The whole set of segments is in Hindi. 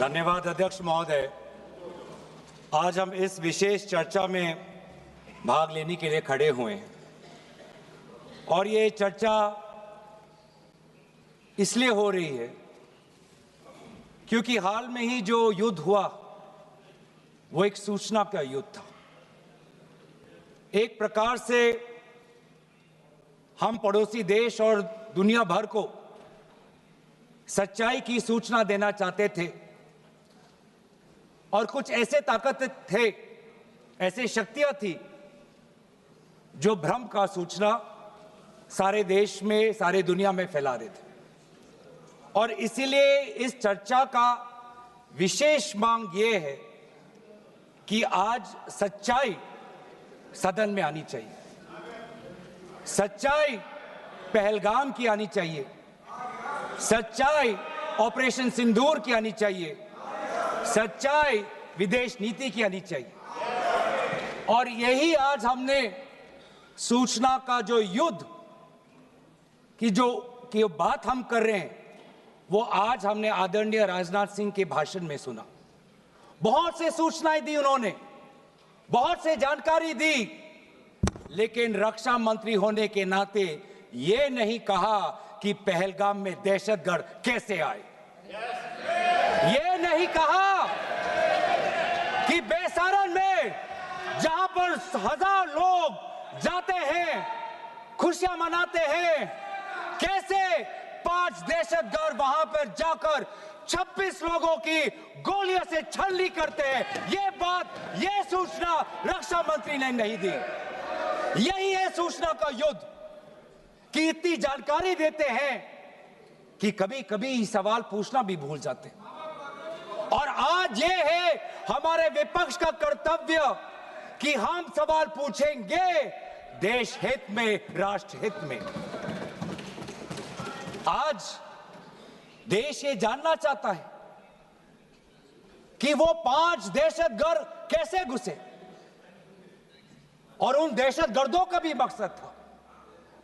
धन्यवाद अध्यक्ष महोदय। आज हम इस विशेष चर्चा में भाग लेने के लिए खड़े हुए हैं और ये चर्चा इसलिए हो रही है क्योंकि हाल में ही जो युद्ध हुआ वो एक सूचना का युद्ध था। एक प्रकार से हम पड़ोसी देश और दुनिया भर को सच्चाई की सूचना देना चाहते थे और कुछ ऐसे ताकत थे, ऐसी शक्तियां थी जो भ्रम का सूचना सारे देश में, सारे दुनिया में फैला रहे थे। और इसीलिए इस चर्चा का विशेष मांग ये है कि आज सच्चाई सदन में आनी चाहिए। सच्चाई पहलगाम की आनी चाहिए, सच्चाई ऑपरेशन सिंदूर की आनी चाहिए, सच्चाई विदेश नीति की आनी चाहिए। और यही आज हमने सूचना का जो युद्ध की बात हम कर रहे हैं वो आज हमने आदरणीय राजनाथ सिंह के भाषण में सुना। बहुत से सूचनाएं दी उन्होंने, बहुत से जानकारी दी, लेकिन रक्षा मंत्री होने के नाते ये नहीं कहा कि पहलगाम में दहशतगर्द कैसे आए। ये नहीं कहा कि बेसारन में जहां पर 1000 लोग जाते हैं, खुशियां मनाते हैं, कैसे 5 दहशतगर्द वहां पर जाकर 26 लोगों की गोलियों से छलनी करते हैं। ये सूचना रक्षा मंत्री ने नहीं दी। यही है सूचना का युद्ध कि इतनी जानकारी देते हैं कि कभी कभी सवाल पूछना भी भूल जाते हैं। और आज ये है हमारे विपक्ष का कर्तव्य कि हम सवाल पूछेंगे देश हित में, राष्ट्र हित में। आज देश ये जानना चाहता है कि वो 5 दहशतगर्द कैसे घुसे और उन दहशतगर्दों का भी मकसद था।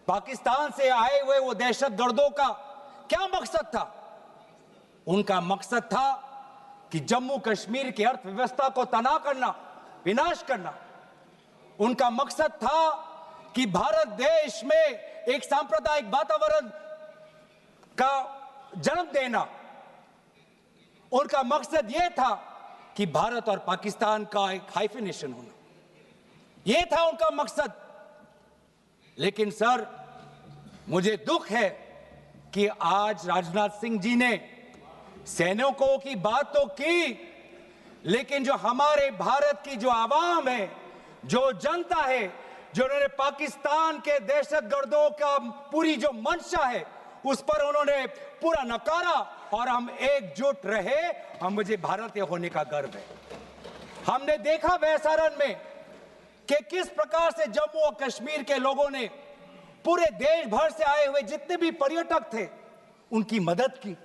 पाकिस्तान से आए हुए वो दहशतगर्दों का क्या मकसद था? उनका मकसद था कि जम्मू कश्मीर की अर्थव्यवस्था को तनाव करना, विनाश करना। उनका मकसद था कि भारत देश में एक सांप्रदायिक वातावरण का जन्म देना। उनका मकसद यह था कि भारत और पाकिस्तान का एक हाइफिनेशन होना। यह था उनका मकसद। लेकिन सर, मुझे दुख है कि आज राजनाथ सिंह जी ने सैनिकों की बात तो की, लेकिन जो हमारे भारत की जो आवाम है, जो जनता है, जो उन्होंने पाकिस्तान के दहशतगर्दों का पूरी जो मंशा है उस पर उन्होंने पूरा नकारा। और हम एकजुट रहे। मुझे भारतीय होने का गर्व है। हमने देखा बेसारन में कि किस प्रकार से जम्मू और कश्मीर के लोगों ने पूरे देश भर से आए हुए जितने भी पर्यटक थे उनकी मदद की।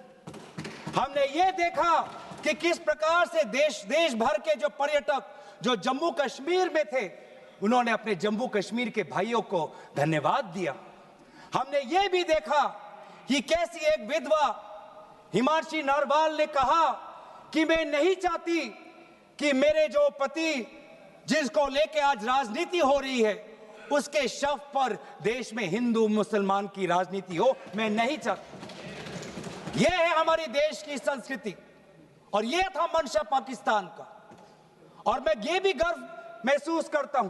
हमने ये देखा कि किस प्रकार से देश भर के जो पर्यटक जो जम्मू कश्मीर में थे उन्होंने अपने जम्मू कश्मीर के भाइयों को धन्यवाद दिया। हमने ये भी देखा कि कैसी एक विधवा हिमांशी नरवाल ने कहा कि मैं नहीं चाहती कि मेरे जो पति जिसको लेके आज राजनीति हो रही है उसके शव पर देश में हिंदू मुसलमान की राजनीति हो, मैं नहीं चाहती। यह है हमारी देश की संस्कृति और यह था मंशा पाकिस्तान का। और मैं ये भी गर्व महसूस करता हूं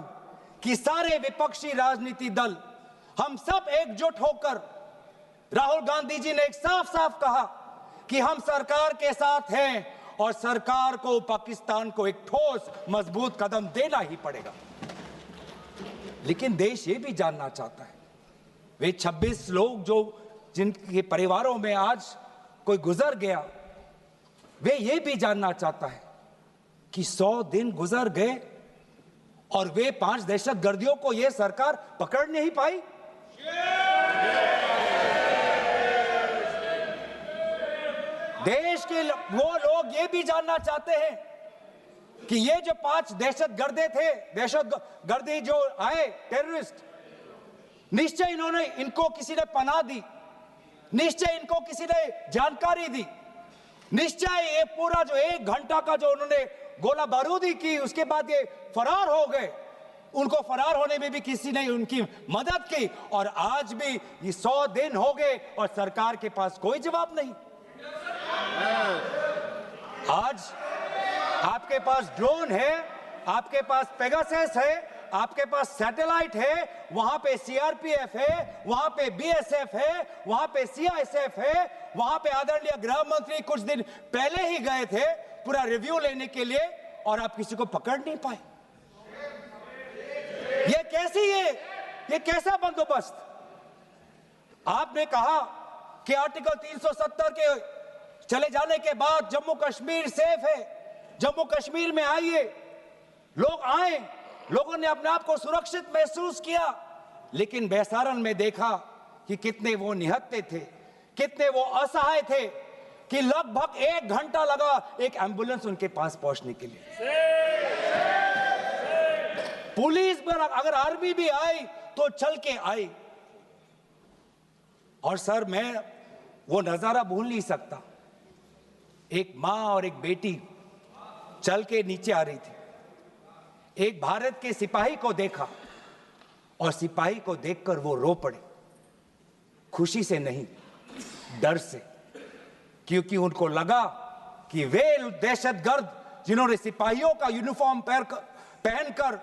कि सारे विपक्षी राजनीति दल हम सब एकजुट होकर, राहुल गांधी जी ने एक साफ साफ कहा कि हम सरकार के साथ हैं और सरकार को पाकिस्तान को एक ठोस मजबूत कदम देना ही पड़ेगा। लेकिन देश ये भी जानना चाहता है, वे 26 लोग जो जिनके परिवारों में आज कोई गुजर गया, वे ये भी जानना चाहता है कि 100 दिन गुजर गए और वे 5 दहशतगर्दियों को यह सरकार पकड़ नहीं पाई। देश के वो लोग ये भी जानना चाहते हैं कि ये जो 5 दहशतगर्दे थे, दहशतगर्दी जो आए टेररिस्ट, निश्चय इनको किसी ने पनाह दी, निश्चय इनको किसी ने जानकारी दी, निश्चय ये पूरा जो 1 घंटा का जो उन्होंने गोला बारूदी की, उसके बाद ये फरार हो गए। उनको फरार होने में भी किसी ने उनकी मदद की, और आज भी ये 100 दिन हो गए और सरकार के पास कोई जवाब नहीं। आज आपके पास ड्रोन है, आपके पास पेगासस है, आपके पास सैटेलाइट है, वहां पे सीआरपीएफ है, वहां पे बीएसएफ है, वहां पे सीआईएसएफ है, वहां पे आदरणीय गृह मंत्री कुछ दिन पहले ही गए थे पूरा रिव्यू लेने के लिए, और आप किसी को पकड़ नहीं पाए। ये कैसा बंदोबस्त? आपने कहा कि आर्टिकल 370 के चले जाने के बाद जम्मू कश्मीर सेफ है, जम्मू कश्मीर में आइए, लोग आए, लोगों ने अपने आप को सुरक्षित महसूस किया, लेकिन बेसारन में देखा कि कितने वो निहत्थे थे, कितने वो असहाय थे, कि लगभग 1 घंटा लगा एक एम्बुलेंस उनके पास पहुंचने के लिए। पुलिस पर अगर आर्मी भी आई तो चल के आई। और सर, मैं वो नजारा भूल नहीं सकता, एक मां और एक बेटी चल के नीचे आ रही थी, एक भारत के सिपाही को देखा और सिपाही को देखकर वो रो पड़े, खुशी से नहीं, डर से, क्योंकि उनको लगा कि वे दहशतगर्द जिन्होंने सिपाहियों का यूनिफॉर्म पहनकर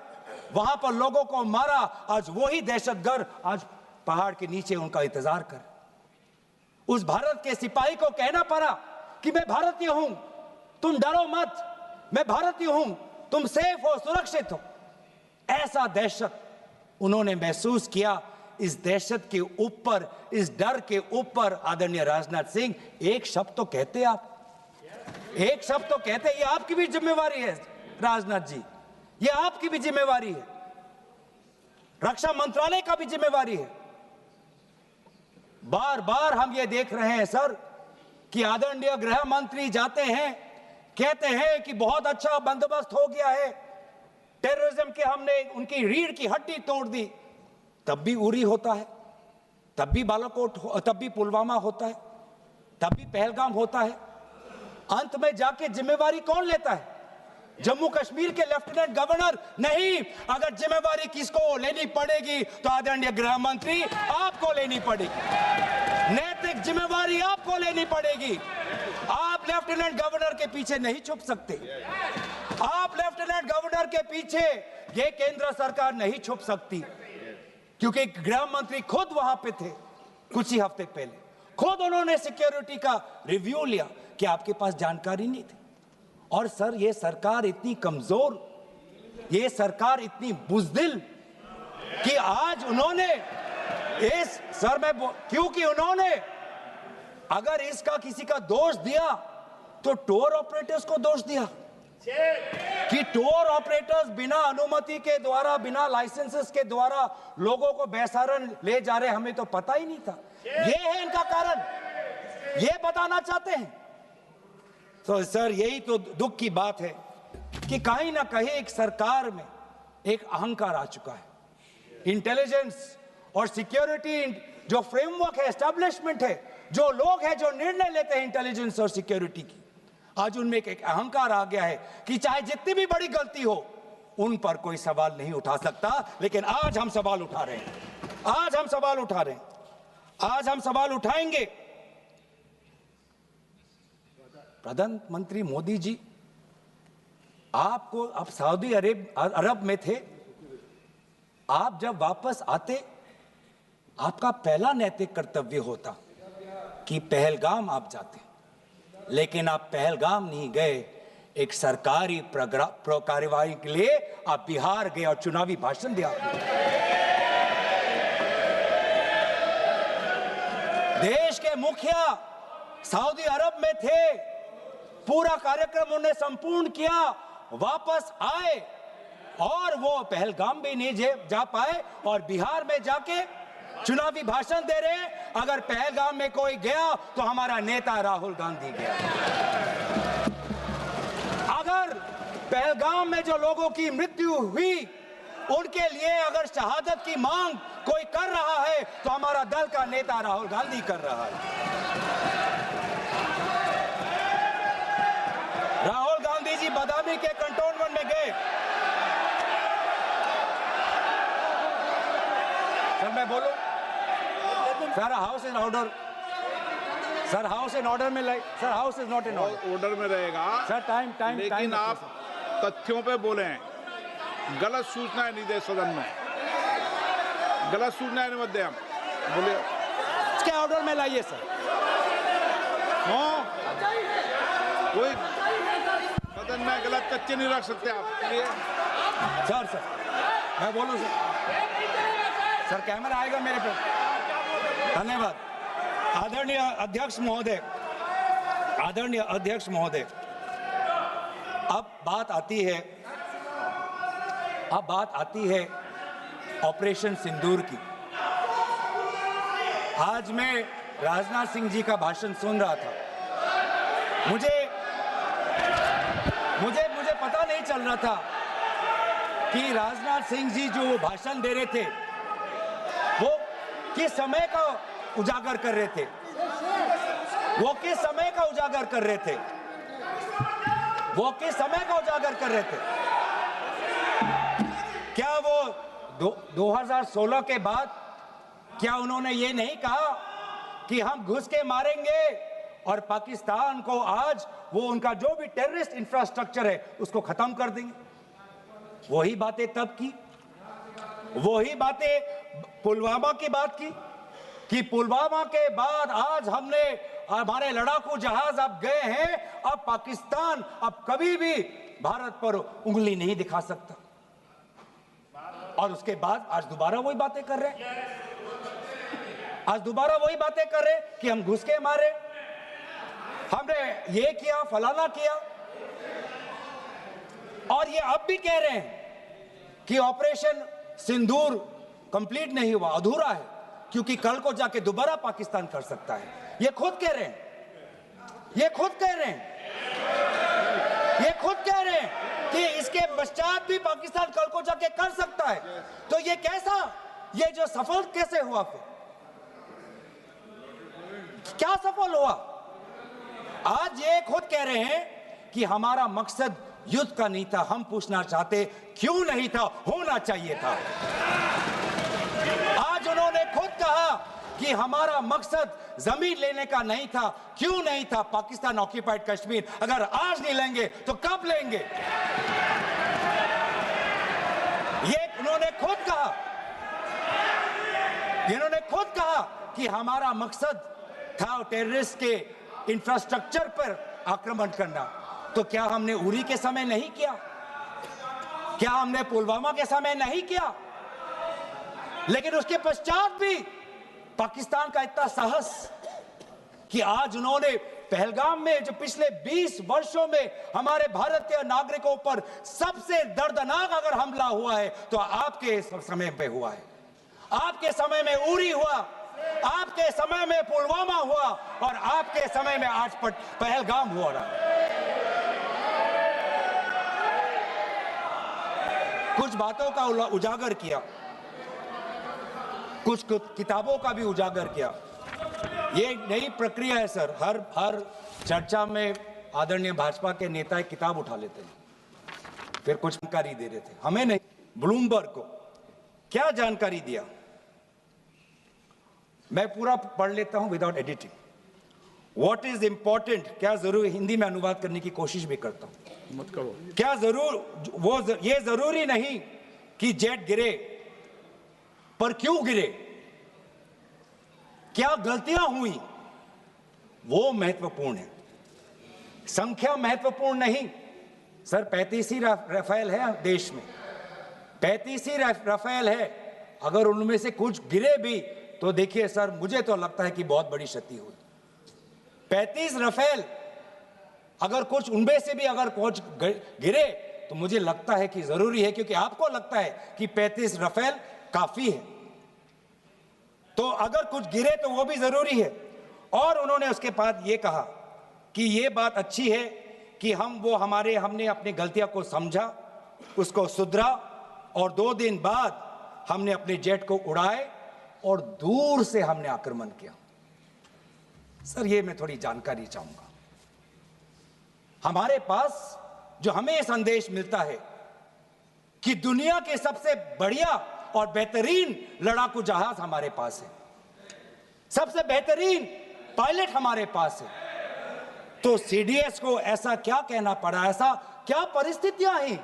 वहां पर लोगों को मारा, आज वही दहशतगर्द आज पहाड़ के नीचे उनका इंतजार कर। उस भारत के सिपाही को कहना पड़ा कि मैं भारतीय हूं, तुम डरो मत, मैं भारतीय हूं, तुम सेफ हो, सुरक्षित हो। ऐसा दहशत उन्होंने महसूस किया। इस दहशत के ऊपर, इस डर के ऊपर आदरणीय राजनाथ सिंह एक शब्द तो कहते, आप एक शब्द तो कहते। ये आपकी भी जिम्मेवारी है राजनाथ जी, ये आपकी भी जिम्मेवारी है, रक्षा मंत्रालय का भी जिम्मेवारी है। बार बार हम ये देख रहे हैं सर कि आदरणीय गृह मंत्री जाते हैं, कहते हैं कि बहुत अच्छा बंदोबस्त हो गया है, टेररिज्म के हमने उनकी रीढ़ की हड्डी तोड़ दी, तब भी उरी होता है, तब भी बालाकोट, तब भी पुलवामा होता है, तब भी पहलगाम होता है। अंत में जाके जिम्मेवारी कौन लेता है? जम्मू कश्मीर के लेफ्टिनेंट गवर्नर नहीं। अगर जिम्मेवारी किसको लेनी पड़ेगी तो आदरणीय गृह मंत्री आपको लेनी पड़ेगी, नैतिक जिम्मेवारी आपको लेनी पड़ेगी। आप लेफ्टिनेंट गवर्नर के पीछे नहीं छुप सकते, आप लेफ्टिनेंट गवर्नर के पीछे ये केंद्र सरकार नहीं छुप सकती, क्योंकि गृह मंत्री खुद वहां पे थे कुछ ही हफ्ते पहले, खुद उन्होंने सिक्योरिटी का रिव्यू लिया कि आपके पास जानकारी नहीं थी। और सर, ये सरकार इतनी कमजोर, ये सरकार इतनी बुज़दिल कि आज उन्होंने इस सर में, क्योंकि उन्होंने अगर इसका किसी का दोष दिया तो टूर ऑपरेटर्स को दोष दिया कि टूर ऑपरेटर्स बिना अनुमति के द्वारा, बिना लाइसेंसेस के द्वारा लोगों को बेसारन ले जा रहे, हमें तो पता ही नहीं था। ये है इनका कारण, ये बताना चाहते हैं। तो सर, यही तो दुख की बात है कि कहीं ना कहीं एक सरकार में एक अहंकार आ चुका है। इंटेलिजेंस और सिक्योरिटी जो फ्रेमवर्क है, एस्टैब्लिशमेंट है, जो लोग हैं जो निर्णय लेते हैं इंटेलिजेंस और सिक्योरिटी की, आज उनमें एक अहंकार आ गया है कि चाहे जितनी भी बड़ी गलती हो उन पर कोई सवाल नहीं उठा सकता। लेकिन आज हम सवाल उठा रहे हैं, आज हम सवाल उठा रहे हैं, आज हम सवाल उठाएंगे। प्रधानमंत्री मोदी जी, आपको, आप सऊदी अरब में थे, आप जब वापस आते आपका पहला नैतिक कर्तव्य होता कि पहलगाम आप जाते, लेकिन आप पहलगाम नहीं गए, एक सरकारी कार्यवाही के लिए आप बिहार गए और चुनावी भाषण दिया। देश के मुखिया सऊदी अरब में थे, पूरा कार्यक्रम उन्होंने संपूर्ण किया, वापस आए और वो पहलगाम भी नहीं जा पाए और बिहार में जाके चुनावी भाषण दे रहे हैं। अगर पहलगाम में कोई गया तो हमारा नेता राहुल गांधी गया। अगर पहलगाम में जो लोगों की मृत्यु हुई उनके लिए अगर शहादत की मांग कोई कर रहा है तो हमारा दल का नेता राहुल गांधी कर रहा है। ये कंटोनमेंट में गए। सर मैं बोलूं? Sir house in order. Sir house in order में like. Sir house is not in order में रहेगा सर। टाइम लेकिन आप तथ्यों पे बोले, गलत सूचनाएं नहीं दे सदन में, गलत सूचनाएं नहीं मत दे। हम बोले इसके ऑर्डर में लाइए सर। कोई सदन में गलत तथ्य नहीं रख सकते आप। सर मैं बोलूं सर कैमरा आएगा मेरे पे। धन्यवाद। आदरणीय अध्यक्ष महोदय, अब बात आती है ऑपरेशन सिंदूर की। आज मैं राजनाथ सिंह जी का भाषण सुन रहा था। मुझे पता नहीं चल रहा था कि राजनाथ सिंह जी जो भाषण दे रहे थे वो किस समय का उजागर कर रहे थे। क्या वो 2016 के बाद क्या उन्होंने ये नहीं कहा कि हम घुस के मारेंगे और पाकिस्तान को आज वो उनका जो भी टेररिस्ट इंफ्रास्ट्रक्चर है उसको खत्म कर देंगे? वही बातें तब की, वही बातें पुलवामा की बात की कि पुलवामा के बाद आज हमारे लड़ाकू जहाज अब गए हैं, अब पाकिस्तान अब कभी भी भारत पर उंगली नहीं दिखा सकता। और उसके बाद आज दोबारा वही बातें कर रहे हैं। कि हम घुस के मारे, हमने ये किया, फलाना किया। और ये अब भी कह रहे हैं कि ऑपरेशन सिंदूर कंप्लीट नहीं हुआ, अधूरा है, क्योंकि कल को जाके दोबारा पाकिस्तान कर सकता है। ये खुद कह रहे हैं कि इसके पश्चात भी पाकिस्तान कल को जाके कर सकता है। तो ये ये जो सफल कैसे हुआ? फिर क्या सफल हुआ? आज ये खुद कह रहे हैं कि हमारा मकसद युद्ध का नहीं था। हम पूछना चाहते क्यों नहीं था, होना चाहिए था। आज उन्होंने खुद कहा कि हमारा मकसद जमीन लेने का नहीं था। क्यों नहीं था? पाकिस्तान ऑक्यूपाइड कश्मीर अगर आज नहीं लेंगे तो कब लेंगे? ये उन्होंने खुद कहा कि हमारा मकसद था टेररिस्ट के इंफ्रास्ट्रक्चर पर आक्रमण करना। तो क्या हमने उरी के समय नहीं किया? क्या हमने पुलवामा के समय नहीं किया? लेकिन उसके पश्चात भी पाकिस्तान का इतना साहस कि आज उन्होंने पहलगाम में जो पिछले 20 वर्षों में हमारे भारतीय नागरिकों पर सबसे दर्दनाक अगर हमला हुआ है तो आपके समय पे हुआ है। आपके समय में उरी हुआ, आपके समय में पुलवामा हुआ और आपके समय में आज पहलगाम हुआ रहा। कुछ बातों का उजागर किया, कुछ किताबों का भी उजागर किया। ये नई प्रक्रिया है सर। हर चर्चा में आदरणीय भाजपा के नेता एक किताब उठा लेते हैं, फिर कुछ जानकारी दे रहे थे। हमें नहीं, ब्लूमबर्ग को क्या जानकारी दिया, मैं पूरा पढ़ लेता हूं without editing. What is important, क्या जरूरी, हिंदी में अनुवाद करने की कोशिश भी करता हूं, मत करो। क्या ये जरूरी नहीं कि जेट गिरे, पर क्यों गिरे, क्या गलतियां हुई, वो महत्वपूर्ण है। संख्या महत्वपूर्ण नहीं सर। 35 ही राफेल है देश में, 35 ही राफेल है। अगर उनमें से कुछ गिरे भी तो देखिए सर, मुझे तो लगता है कि बहुत बड़ी क्षति हुई। 35 राफेल, अगर कुछ उनमें से भी अगर कुछ गिरे तो मुझे लगता है कि जरूरी है, क्योंकि आपको लगता है कि 35 राफेल काफी है, तो अगर कुछ गिरे तो वो भी जरूरी है। और उन्होंने उसके बाद ये कहा कि ये बात अच्छी है कि हमने अपनी गलतियों को समझा, उसको सुधरा, और 2 दिन बाद हमने अपने जेट को उड़ाए और दूर से हमने आक्रमण किया। सर ये मैं थोड़ी जानकारी चाहूंगा। हमारे पास जो हमें ये संदेश मिलता है कि दुनिया के सबसे बढ़िया और बेहतरीन लड़ाकू जहाज हमारे पास है, सबसे बेहतरीन पायलट हमारे पास है, तो सीडीएस को ऐसा क्या कहना पड़ा, ऐसा क्या परिस्थितियां हैं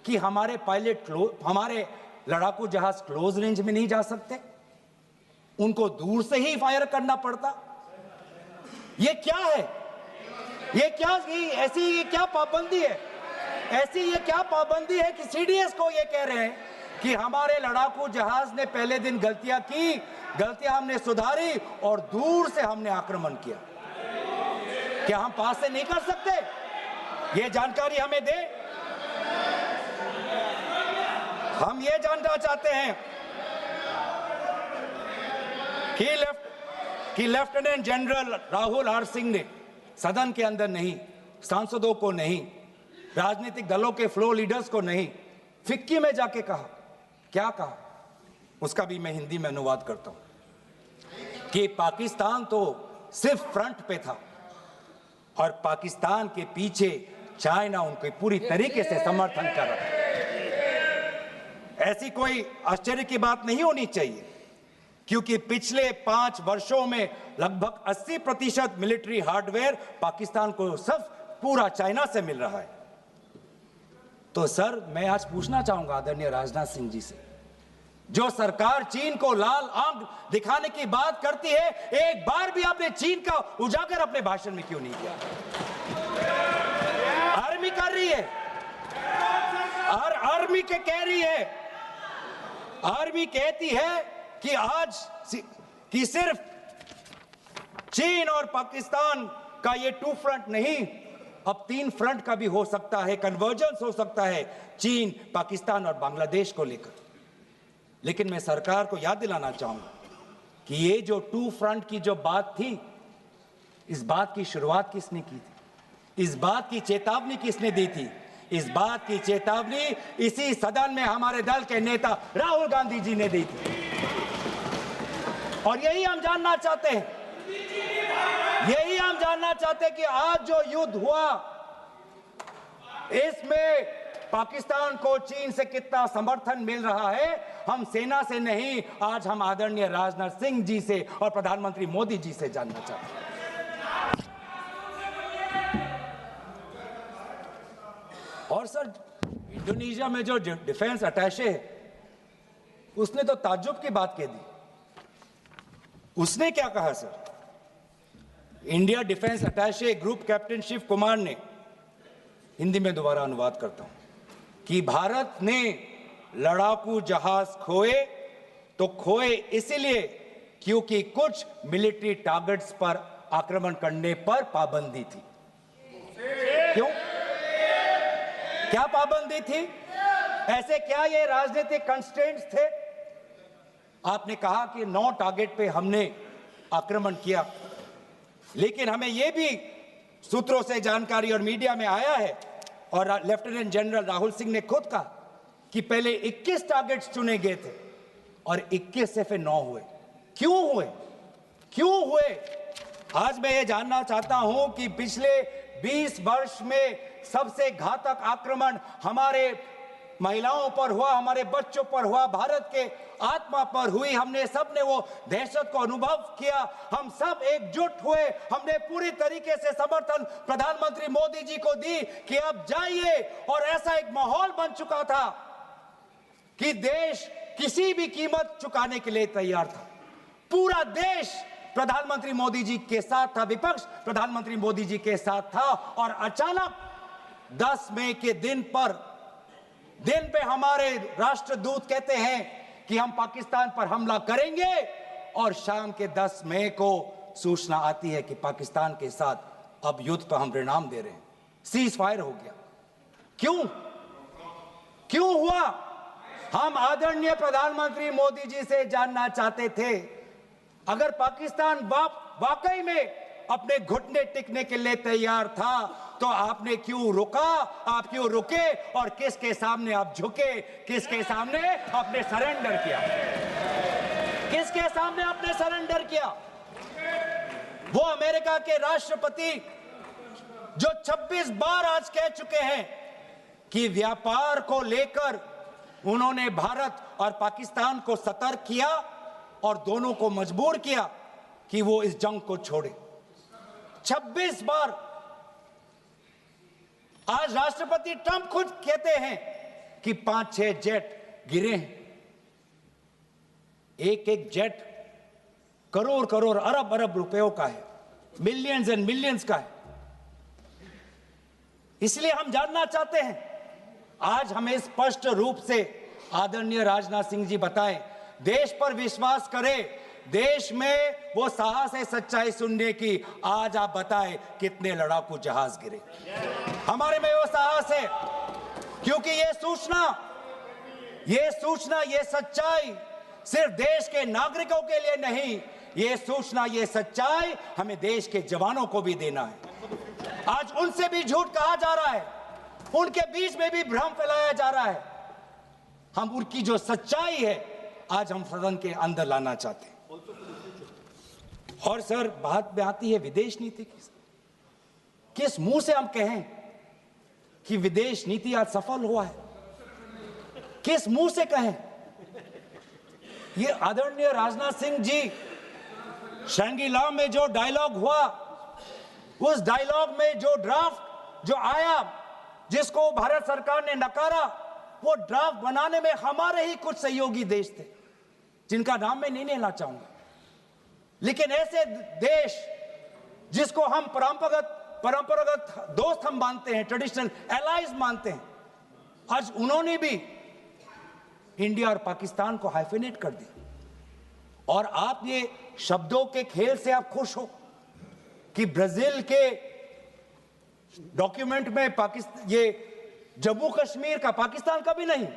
कि हमारे पायलट हमारे लड़ाकू जहाज क्लोज रेंज में नहीं जा सकते, उनको दूर से ही फायर करना पड़ता? ये क्या है? ये क्या पाबंदी है? ऐसी ये क्या पाबंदी है कि सीडीएस को ये कह रहे हैं कि हमारे लड़ाकू जहाज ने पहले दिन गलतियां हमने सुधारी और दूर से हमने आक्रमण किया? क्या हम पास से नहीं कर सकते? ये जानकारी हमें दे। हम ये जानना चाहते हैं कि lieutenant general Rahul R Singh ने सदन के अंदर नहीं, सांसदों को नहीं, राजनीतिक दलों के फ्लोर लीडर्स को नहीं, फिक्की में जाके कहा, क्या कहा उसका भी मैं हिंदी में अनुवाद करता हूं कि पाकिस्तान तो सिर्फ फ्रंट पे था और पाकिस्तान के पीछे चाइना उनके पूरी तरीके से समर्थन कर रहा है। ऐसी कोई आश्चर्य की बात नहीं होनी चाहिए, क्योंकि पिछले 5 वर्षों में लगभग 80% मिलिट्री हार्डवेयर पाकिस्तान को सब पूरा चाइना से मिल रहा है। तो सर, मैं आज पूछना चाहूंगा आदरणीय राजनाथ सिंह जी से, जो सरकार चीन को लाल आंख दिखाने की बात करती है, एक बार भी आपने चीन का उजागर अपने भाषण में क्यों नहीं किया? आर्मी कर रही है, आर्मी के कह रही है, आर्मी कहती है कि आज कि सिर्फ चीन और पाकिस्तान का ये 2 फ्रंट नहीं, अब 3 फ्रंट का भी हो सकता है, कन्वर्जेंस हो सकता है चीन, पाकिस्तान और बांग्लादेश को लेकर। लेकिन मैं सरकार को याद दिलाना चाहूंगा कि ये जो 2 फ्रंट की जो बात थी, इस बात की शुरुआत किसने की थी? इस बात की चेतावनी किसने दी थी? इस बात की चेतावनी इसी सदन में हमारे दल के नेता राहुल गांधी जी ने दी थी। और यही हम जानना चाहते हैं, यही हम जानना चाहते हैं कि आज जो युद्ध हुआ, इसमें पाकिस्तान को चीन से कितना समर्थन मिल रहा है। हम सेना से नहीं, आज हम आदरणीय राजनाथ सिंह जी से और प्रधानमंत्री मोदी जी से जानना चाहते हैं। और सर, इंडोनेशिया में जो डिफेंस अटैचे है, उसने तो ताज्जुब की बात कह दी। उसने क्या कहा sir? India defence attache group captain Shiv Kumar ने, हिंदी में दोबारा अनुवाद करता हूं, कि भारत ने लड़ाकू जहाज खोए तो खोए इसलिए क्योंकि कुछ मिलिट्री टारगेट्स पर आक्रमण करने पर पाबंदी थी। क्यों? क्या पाबंदी थी? ऐसे क्या ये राजनीतिक कंस्ट्रेंट्स थे? आपने कहा कि 9 टारगेट पे हमने आक्रमण किया, लेकिन हमें यह भी सूत्रों से जानकारी और मीडिया में आया है, और लेफ्टिनेंट जनरल राहुल सिंह ने खुद कहा कि पहले 21 टारगेट्स चुने गए थे और 21 से फिर 9 हुए। क्यों हुए? क्यों हुए? आज मैं ये जानना चाहता हूं कि पिछले 20 वर्ष में सबसे घातक आक्रमण हमारे महिलाओं पर हुआ, हमारे बच्चों पर हुआ, भारत के आत्मा पर हुई। हमने सब ने वो दहशत को अनुभव किया, हम सब एकजुट हुए, हमने पूरी तरीके से समर्थन प्रधानमंत्री मोदी जी को दी कि अब जाइए। और ऐसा एक माहौल बन चुका था कि देश किसी भी कीमत चुकाने के लिए तैयार था। पूरा देश प्रधानमंत्री मोदी जी के साथ था, विपक्ष प्रधानमंत्री मोदी जी के साथ था। और अचानक 10 मई के दिन पे हमारे राष्ट्रदूत कहते हैं कि हम पाकिस्तान पर हमला करेंगे, और शाम के 10 मई को सूचना आती है कि पाकिस्तान के साथ अब युद्ध पर हम परिणाम दे रहे हैं, सीज फायर हो गया। क्यों हुआ? हम आदरणीय प्रधानमंत्री मोदी जी से जानना चाहते थे, अगर पाकिस्तान वाकई में अपने घुटने टिकने के लिए तैयार था तो आपने क्यों रुका? आप क्यों रुके? और किसके सामने आप झुके? किसके सामने आपने सरेंडर किया? किसके सामने आपने सरेंडर किया? वो अमेरिका के राष्ट्रपति जो 26 बार आज कह चुके हैं कि व्यापार को लेकर उन्होंने भारत और पाकिस्तान को सतर्क किया और दोनों को मजबूर किया कि वो इस जंग को छोड़े। 26 बार आज राष्ट्रपति ट्रंप खुद कहते हैं कि 5-6 जेट गिरे हैं। एक एक जेट करोड़ करोड़ अरब अरब रुपयों का है, मिलियंस एंड मिलियंस का है। इसलिए हम जानना चाहते हैं, आज हमें स्पष्ट रूप से आदरणीय राजनाथ सिंह जी बताएं, देश पर विश्वास करें, देश में वो साहस है सच्चाई सुनने की। आज आप बताएं कितने लड़ाकू जहाज गिरे। हमारे में वो साहस है, क्योंकि ये सूचना, ये सच्चाई सिर्फ देश के नागरिकों के लिए नहीं, ये सूचना, ये सच्चाई हमें देश के जवानों को भी देना है। आज उनसे भी झूठ कहा जा रहा है, उनके बीच में भी भ्रम फैलाया जा रहा है। हम उनकी जो सच्चाई है आज हम सदन के अंदर लाना चाहते हैं। और सर, बात में आती है विदेश नीति की। किस मुंह से हम कहें कि विदेश नीति आज सफल हुआ है? किस मुंह से कहें? ये आदरणीय राजनाथ सिंह जी, शंगीला में जो डायलॉग हुआ, उस डायलॉग में जो ड्राफ्ट जो आया, जिसको भारत सरकार ने नकारा, वो ड्राफ्ट बनाने में हमारे ही कुछ सहयोगी देश थे, जिनका नाम मैं नहीं लेना चाहूंगा। लेकिन ऐसे देश जिसको हम परंपरागत दोस्त हम मानते हैं, ट्रेडिशनल एलाइज मानते हैं, आज उन्होंने भी इंडिया और पाकिस्तान को हाइफिनेट कर दिया। और आप ये शब्दों के खेल से आप खुश हो कि ब्राजील के डॉक्यूमेंट में पाकिस्तान, ये जम्मू कश्मीर का पाकिस्तान का भी नहीं,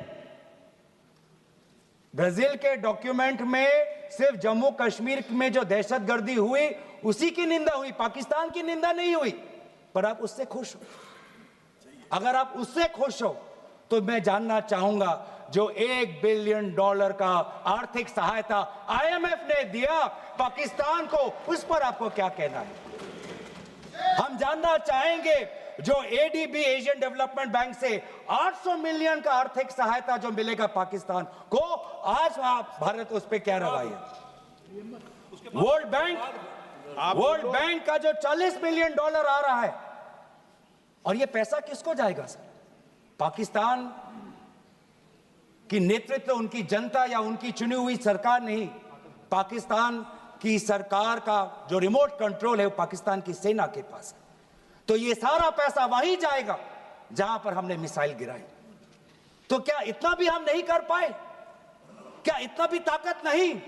ब्राजील के डॉक्यूमेंट में सिर्फ जम्मू कश्मीर में जो दहशतगर्दी हुई उसी की निंदा हुई, पाकिस्तान की निंदा नहीं हुई। पर आप उससे खुश हो? अगर आप उससे खुश हो तो मैं जानना चाहूंगा, जो $1 बिलियन का आर्थिक सहायता IMF ने दिया पाकिस्तान को, उस पर आपको क्या कहना है? हम जानना चाहेंगे, जो ADB एशियन डेवलपमेंट बैंक से 800 मिलियन का आर्थिक सहायता जो मिलेगा पाकिस्तान को, आज भारत उस पर क्या रवैया? वर्ल्ड बैंक का जो $40 मिलियन आ रहा है, और ये पैसा किसको जाएगा सर? पाकिस्तान की नेतृत्व उनकी जनता या उनकी चुनी हुई सरकार नहीं, पाकिस्तान की सरकार का जो रिमोट कंट्रोल है वो पाकिस्तान की सेना के पास है। तो ये सारा पैसा वहीं जाएगा जहां पर हमने मिसाइल गिराई। तो क्या इतना भी हम नहीं कर पाए? क्या इतना भी ताकत नहीं?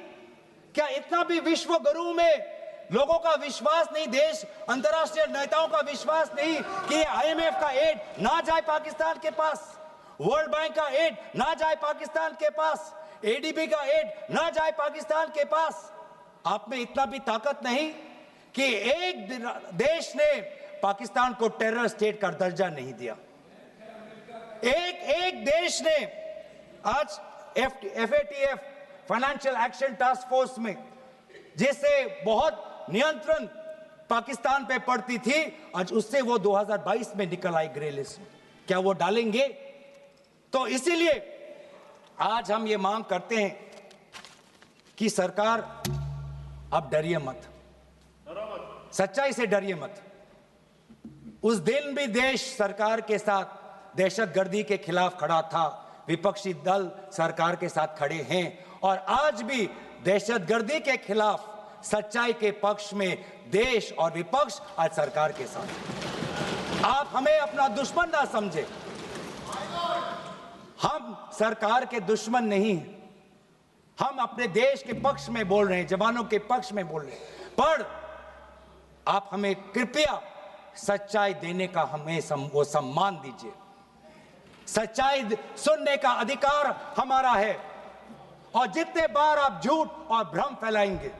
क्या इतना भी विश्व गुरु में लोगों का विश्वास नहीं, देश अंतर्राष्ट्रीय नेताओं का विश्वास नहीं कि IMF का एड ना जाए पाकिस्तान के पास, वर्ल्ड बैंक का एड ना जाए पाकिस्तान के पास, ADB का एड ना जाए पाकिस्तान के पास? आप में इतना भी ताकत नहीं कि एक देश ने पाकिस्तान को टेरर स्टेट का दर्जा नहीं दिया। एक देश ने आज FATF financial action task force में, जिससे बहुत नियंत्रण पाकिस्तान पे पड़ती थी, आज उससे वो 2022 में निकल आई ग्रे लिस्ट में। क्या वो डालेंगे? तो इसीलिए आज हम ये मांग करते हैं कि सरकार, अब डरिए मत, सच्चाई से डरिए मत। उस दिन भी देश सरकार के साथ दहशतगर्दी के खिलाफ खड़ा था, विपक्षी दल सरकार के साथ खड़े हैं, और आज भी दहशतगर्दी के खिलाफ सच्चाई के पक्ष में देश और विपक्ष आज सरकार के साथ। आप हमें अपना दुश्मन ना समझे, हम सरकार के दुश्मन नहीं हैं, हम अपने देश के पक्ष में बोल रहे हैं, जवानों के पक्ष में बोल रहे हैं। पर आप हमें कृपया सच्चाई देने का हमें वो सम्मान दीजिए। सच्चाई सुनने का अधिकार हमारा है, और जितने बार आप झूठ और भ्रम फैलाएंगे,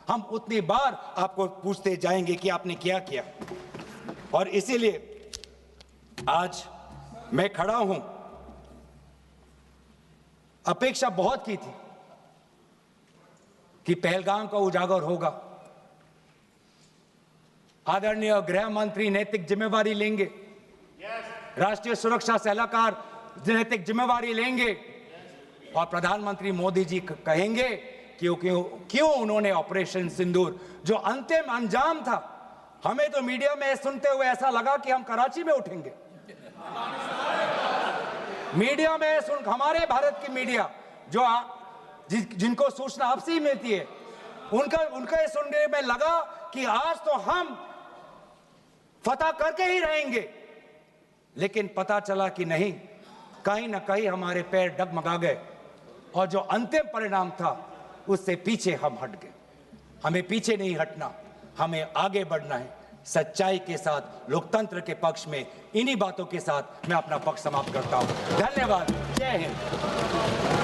हम उतनी बार आपको पूछते जाएंगे कि आपने क्या किया। और इसीलिए आज मैं खड़ा हूं। अपेक्षा बहुत की थी कि पहलगाम का उजागर होगा, आदरणीय गृह मंत्री नैतिक जिम्मेवारी लेंगे, राष्ट्रीय सुरक्षा सलाहकार नैतिक जिम्मेवारी लेंगे और प्रधानमंत्री मोदी जी कहेंगे क्यों उन्होंने ऑपरेशन सिंदूर जो अंतिम अंजाम था, हमें तो मीडिया में सुनते हुए ऐसा लगा कि हम कराची में उठेंगे। मीडिया में हमारे भारत की मीडिया जो जिनको सूचना आपसे ही मिलती है, उनका सुनने में लगा कि आज तो हम फतह करके ही रहेंगे, लेकिन पता चला कि नहीं, कहीं ना कहीं हमारे पैर डगमगा गए और जो अंतिम परिणाम था उससे पीछे हम हट गए। हमें पीछे नहीं हटना, हमें आगे बढ़ना है सच्चाई के साथ, लोकतंत्र के पक्ष में। इन्हीं बातों के साथ मैं अपना पक्ष समाप्त करता हूं। धन्यवाद। जय हिंद।